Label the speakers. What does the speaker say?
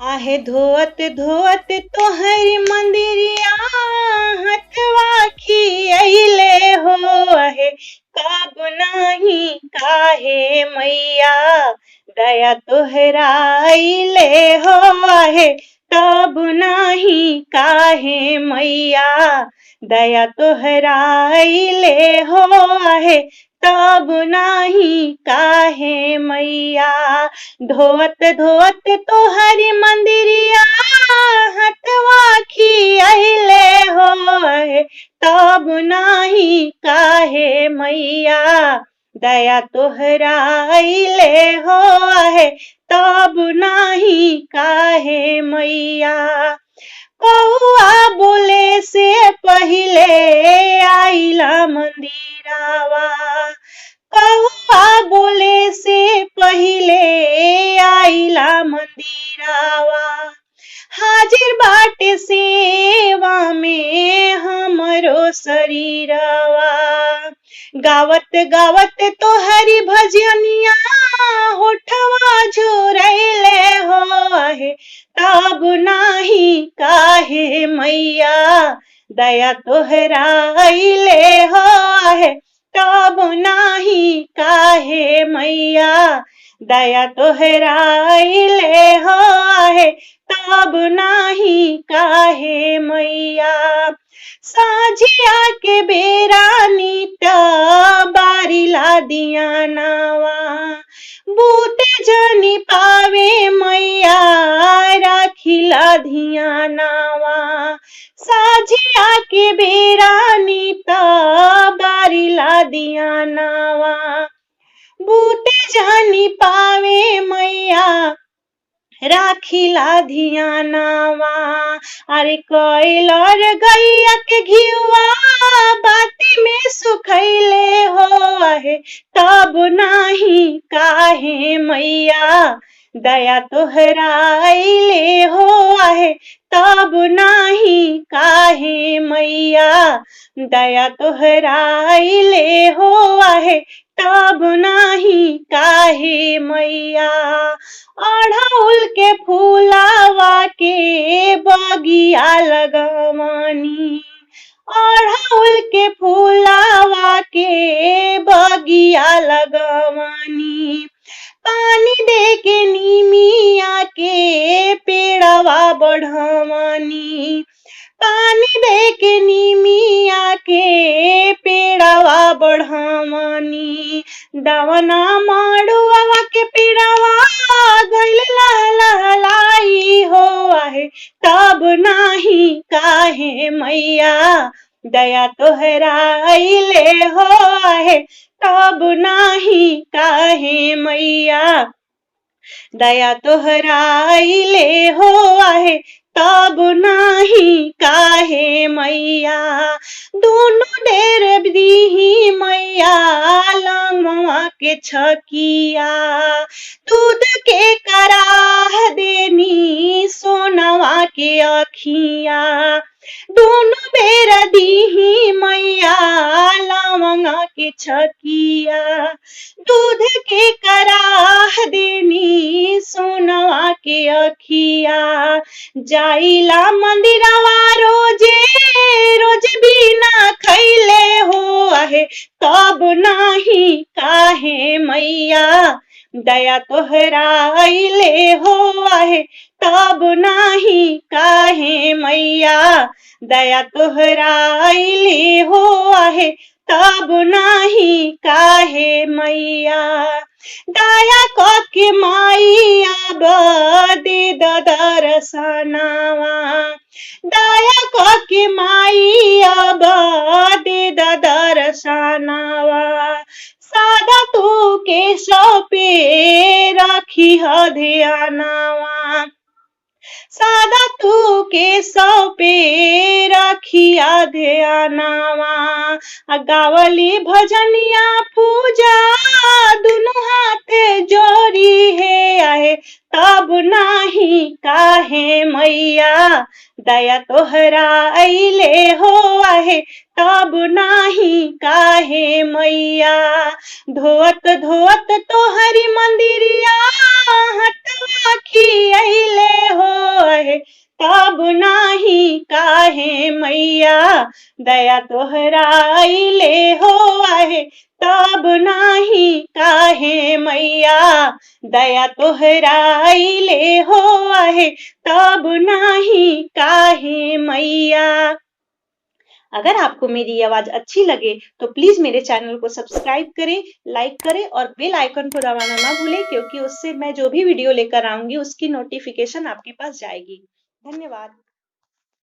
Speaker 1: आहे धोवत धोवत तोहरी मंदिरिया हथवा खियैले हो आहे कब नाही काहे मैया दया तोहरा अइले हो आहे तब नाही काहे मैया दया तोहरा अइले हो आहे तब नाही काहे मैया धोवत धोवत तोहरी मंदिरिया हथवा खियैले हो आहे तब नाही काहे मैया दया तोहरा अइले हो आहे तब नाही काहे मैया कौआ बोले से पहिले आइला मंदिरावा कौआ बोले से पहिले आइला मंदिरावा हाजिर बाटे सेवा में हमरो शरीरवा गावत गावत तोहरी भजनिया होठवा झुरैले हो आहे तब नाही काहे मैया दया तोहरा अइले हो आहे तब नाही काहे मैया दया तोहरा अइले हो आहे तब नाही काहे मैया साझिया के बेरा नित बारिला दिया नावा बूते जनी पावे मैया राखिला धिया नावा साझिया के बेरा नित बारिला दिया नावा बूते जानी पावे मैया राखिला धियानावा अरे कोइलर गैया के घिउआ बाती में सुखैले हो आहे तब नाही काहे मैया दया तोहरा अइले हो आहे तब नाही काहे मैया दया तोहरा अइले हो आहे तब नाही काहे मैया अड़हुल के फूलावा के बगिया लगवानी अड़हुल के फूलावा के बगिया लगवानी पानी दे के नीमिया के पेड़वा बढ़वानी पानी दे के नीमिया के पेड़वा बढ़वानी दवना माड़ुआ के पेड़वा गइल लहलहलाई हो आहे तब नाही काहे मैया दया तोहरा अइले हो आहे तब नाही काहे मैया दया तोहरा अइले हो आहे तब नाही काहे मैया दोनों देर दीही मैया लंगवा के छकिया दूध के कराह देनी सोनवा के अखिया दोनों बेर दीही मैया लवंगा के छकिया दूध के कराह देनी सोनवा के अखिया जाइला मंदिरवा रोजे रोज बिना खैले हो आहे तब नाही काहे मैया दया तोहरा अइले हो आहे तब नाही काहे मैया दया तोहरा अइले हो आहे तब नाही काहे मैया दया के माइया दे दर्शनावा दया के माइया दे दर्शनावा सादा तू के सौ पे राखी ह ध्यानावा सादा तू के सौ पे राखिया ध्यानावा गावली भजनिया पूजा दुनु हाथ जोड़ी है आहे तब नाही काहे मैया दया तोहरा अइले हो आहे तब नाही काहे मैया धोवत धोवत तोहरी मंदिरिया हटवा खियैले हो तब नाही काहे मैया दया तोहरा आइले हो आहे तब नाही काहे मैया दया तोहरा आइले हो आहे तब नाही काहे मैया। अगर आपको मेरी ये आवाज अच्छी लगे तो प्लीज मेरे चैनल को सब्सक्राइब करें, लाइक करें और बेल आइकन को दबाना ना भूलें, क्योंकि उससे मैं जो भी वीडियो लेकर आऊंगी उसकी नोटिफिकेशन आपके पास जाएगी। धन्यवाद।